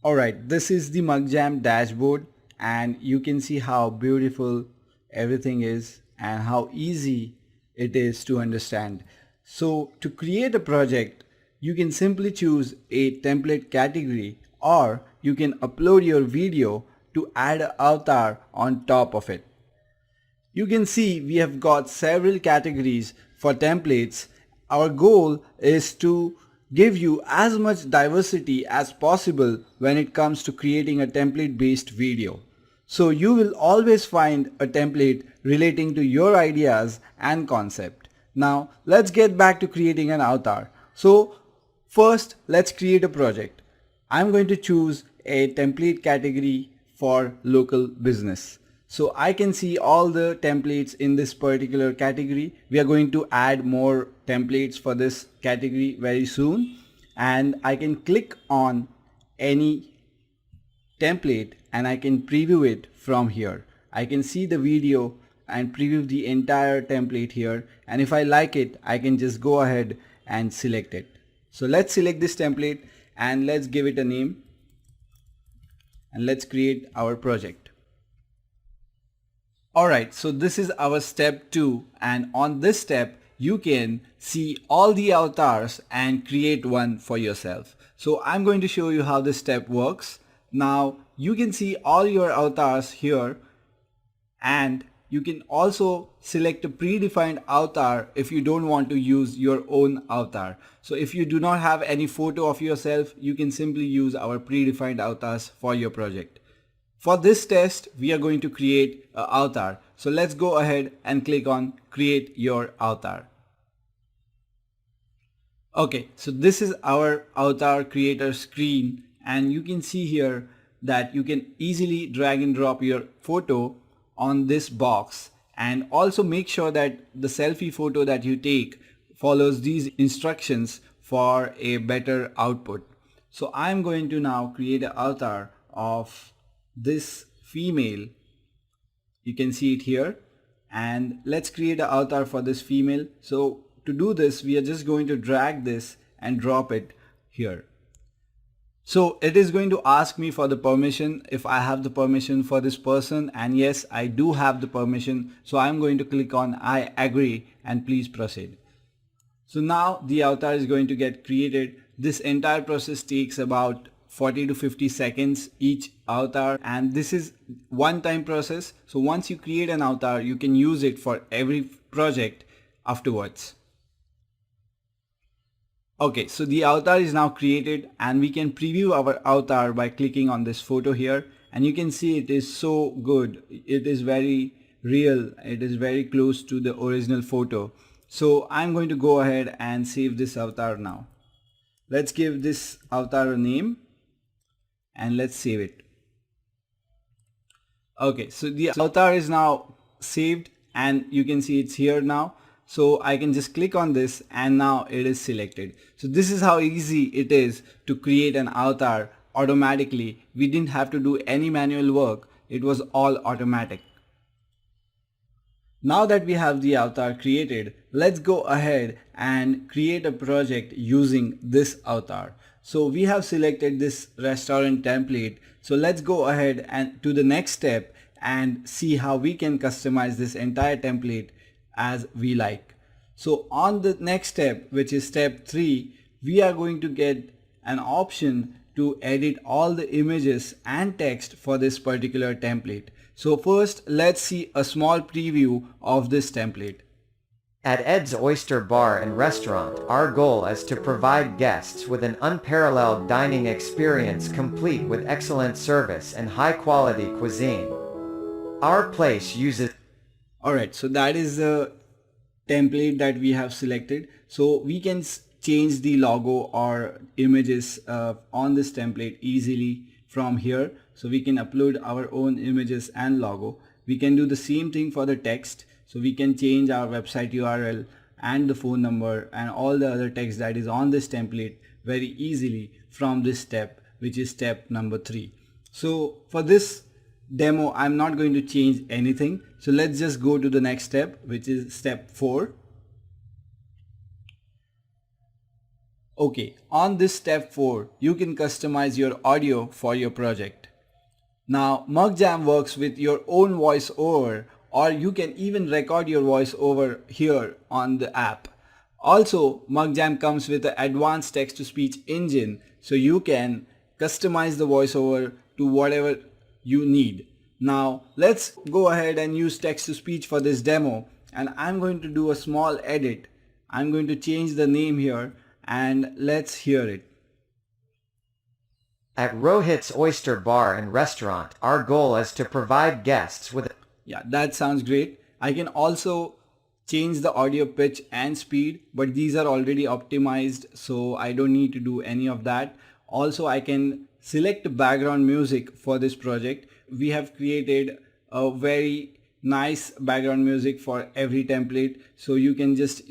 Alright, this is the MugJam dashboard, and you can see how beautiful everything is and how easy it is to understand. So to create a project, you can simply choose a template category, or you can upload your video to add an avatar on top of it. You can see we have got several categories for templates. Our goal is to give you as much diversity as possible when it comes to creating a template based video. So you will always find a template relating to your ideas and concept. Now let's get back to creating an avatar. So first let's create a project. I'm going to choose a template category for local business. So I can see all the templates in this particular category. We are going to add more templates for this category very soon, and I can click on any template and I can preview it from here. I can see the video and preview the entire template here, and if I like it, I can just go ahead and select it. So let's select this template and let's give it a name, and let's create our project. Alright, so this is our step 2, and on this step you can see all the avatars and create one for yourself. So I'm going to show you how this step works. Now you can see all your avatars here, and you can also select a predefined avatar if you don't want to use your own avatar. So if you do not have any photo of yourself, you can simply use our predefined avatars for your project. For this test, we are going to create an avatar. So let's go ahead and click on create your avatar. Okay, so this is our avatar creator screen, and you can see here that you can easily drag and drop your photo on this box, and also make sure that the selfie photo that you take follows these instructions for a better output. So I'm going to now create an avatar of this female. You can see it here, and let's create an avatar for this female. So to do this, we are just going to drag this and drop it here. So it is going to ask me for the permission, if I have the permission for this person, and yes, I do have the permission. So I'm going to click on I agree and please proceed. So now the avatar is going to get created. This entire process takes about 40 to 50 seconds each avatar, and this is one-time process. So once you create an avatar, you can use it for every project afterwards. Okay, so the avatar is now created, and we can preview our avatar by clicking on this photo here, and you can see it is so good. It is very real. It is very close to the original photo. So I'm going to go ahead and save this avatar now. Let's give this avatar a name, and let's save it. Okay, so the avatar is now saved, and you can see it's here now. So I can just click on this, and now it is selected. So this is how easy it is to create an avatar automatically. We didn't have to do any manual work. It was all automatic. Now that we have the avatar created, let's go ahead and create a project using this avatar. So we have selected this restaurant template. So let's go ahead and to the next step and see how we can customize this entire template as we like. So on the next step, which is step 3, we are going to get an option to edit all the images and text for this particular template. So first, let's see a small preview of this template. At Ed's Oyster Bar and Restaurant, our goal is to provide guests with an unparalleled dining experience complete with excellent service and high-quality cuisine. Our place uses... Alright, so that is the template that we have selected. So we can change the logo or images on this template easily from here. So we can upload our own images and logo. We can do the same thing for the text. So we can change our website URL and the phone number and all the other text that is on this template very easily from this step, which is step number 3. So for this demo, I'm not going to change anything. So let's just go to the next step, which is step 4. Okay, on this step 4, you can customize your audio for your project. Now, MugJam works with your own voiceover, or you can even record your voiceover here on the app. Also, MugJam comes with an advanced text-to-speech engine, so you can customize the voiceover to whatever you need. Now, let's go ahead and use text-to-speech for this demo, and I'm going to do a small edit. I'm going to change the name here, and let's hear it. At Rohit's Oyster Bar and Restaurant, our goal is to provide guests with... Yeah, that sounds great. I can also change the audio pitch and speed, but these are already optimized, so I don't need to do any of that. Also, I can select background music for this project. We have created a very nice background music for every template, so you can just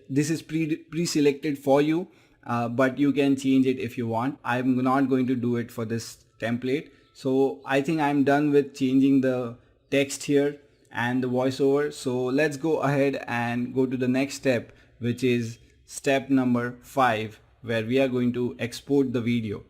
this is pre-selected for you, but you can change it if you want. I'm not going to do it for this template, so I think I'm done with changing the text here and the voiceover. So let's go ahead and go to the next step, which is step number 5, where we are going to export the video.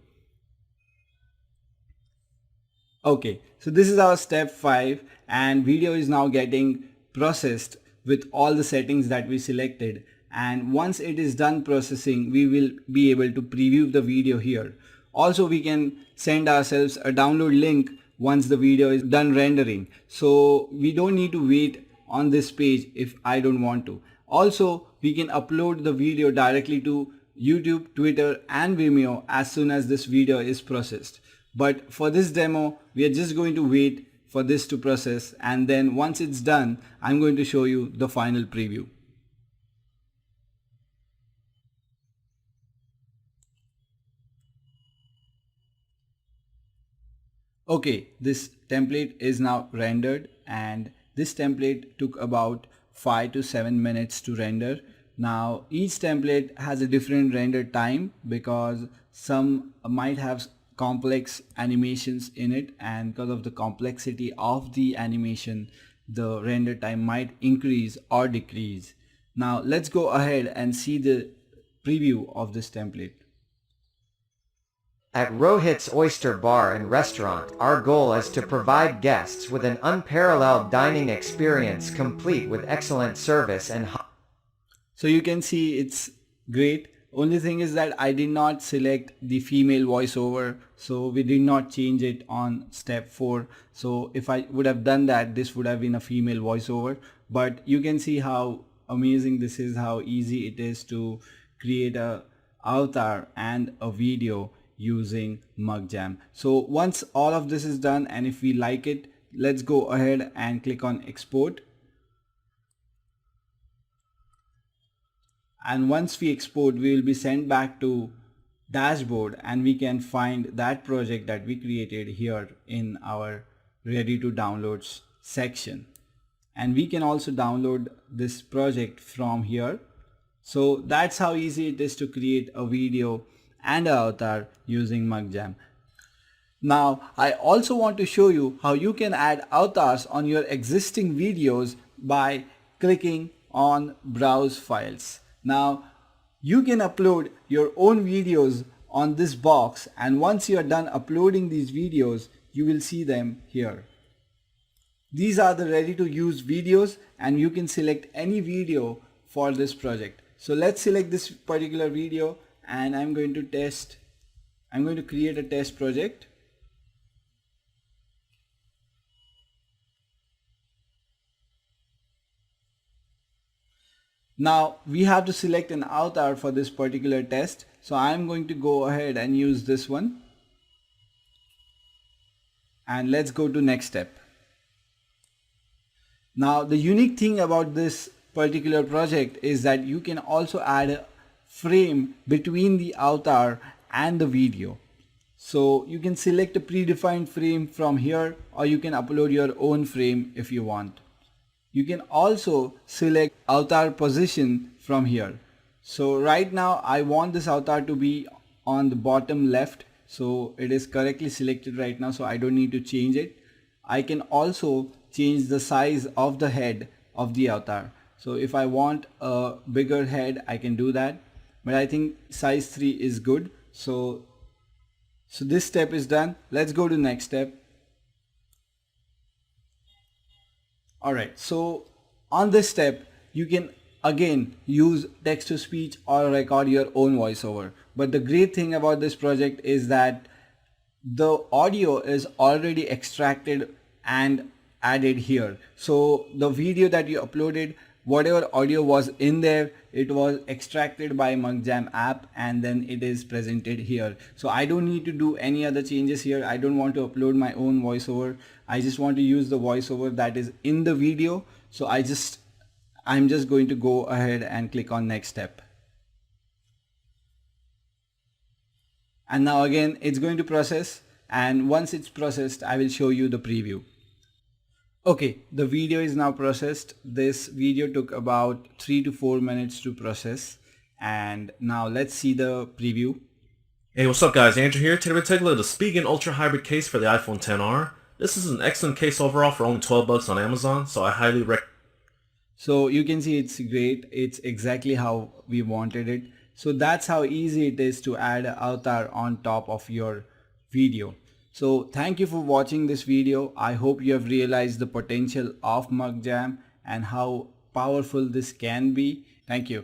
Okay, so this is our step 5, and video is now getting processed with all the settings that we selected, and once it is done processing, we will be able to preview the video here. Also, we can send ourselves a download link once the video is done rendering, so we don't need to wait on this page if I don't want to. Also, we can upload the video directly to YouTube, Twitter and Vimeo as soon as this video is processed. But for this demo, we are just going to wait for this to process, and then once it's done, I'm going to show you the final preview. Okay, this template is now rendered, and this template took about 5 to 7 minutes to render. Now each template has a different render time because some might have complex animations in it, and because of the complexity of the animation, the render time might increase or decrease. Now let's go ahead and see the preview of this template. At Rohit's Oyster Bar and Restaurant, our goal is to provide guests with an unparalleled dining experience complete with excellent service and... So you can see it's great. Only thing is that I did not select the female voiceover, so we did not change it on step 4. So if I would have done that, this would have been a female voiceover. But you can see how amazing this is, how easy it is to create a avatar and a video using MugJam. So once all of this is done, and if we like it, let's go ahead and click on export. And once we export, we will be sent back to dashboard, and we can find that project that we created here in our ready to downloads section. And we can also download this project from here. So that's how easy it is to create a video and an avatar using MugJam. Now I also want to show you how you can add avatars on your existing videos by clicking on browse files. Now you can upload your own videos on this box, and once you are done uploading these videos, you will see them here. These are the ready to use videos, and you can select any video for this project. So let's select this particular video, and I'm going to create a test project. Now we have to select an avatar for this particular test, so I'm going to go ahead and use this one, and let's go to next step. Now the unique thing about this particular project is that you can also add a frame between the avatar and the video. So you can select a predefined frame from here, or you can upload your own frame if you want. You can also select avatar position from here. So right now I want this avatar to be on the bottom left, so it is correctly selected right now, so I don't need to change it. I can also change the size of the head of the avatar. So if I want a bigger head, I can do that. but I think size 3 is good. So this step is done. Let's go to next step. Alright, so on this step you can again use text to speech or record your own voiceover. But the great thing about this project is that the audio is already extracted and added here. So the video that you uploaded, whatever audio was in there, it was extracted by MugJam app and then it is presented here. So I don't need to do any other changes here. I don't want to upload my own voiceover. I just want to use the voiceover that is in the video. So I'm just going to go ahead and click on next step. And now again it's going to process, and once it's processed I will show you the preview. Okay, the video is now processed. This video took about 3 to 4 minutes to process, and now let's see the preview. Hey, what's up guys, Andrew here. Today we're taking a look at the Spigen Ultra Hybrid case for the iPhone XR. This is an excellent case overall for only $12 on Amazon, so I highly recommend. So you can see it's great. It's exactly how we wanted it. So that's how easy it is to add an avatar on top of your video. So thank you for watching this video. I hope you have realized the potential of MugJam and how powerful this can be. Thank you.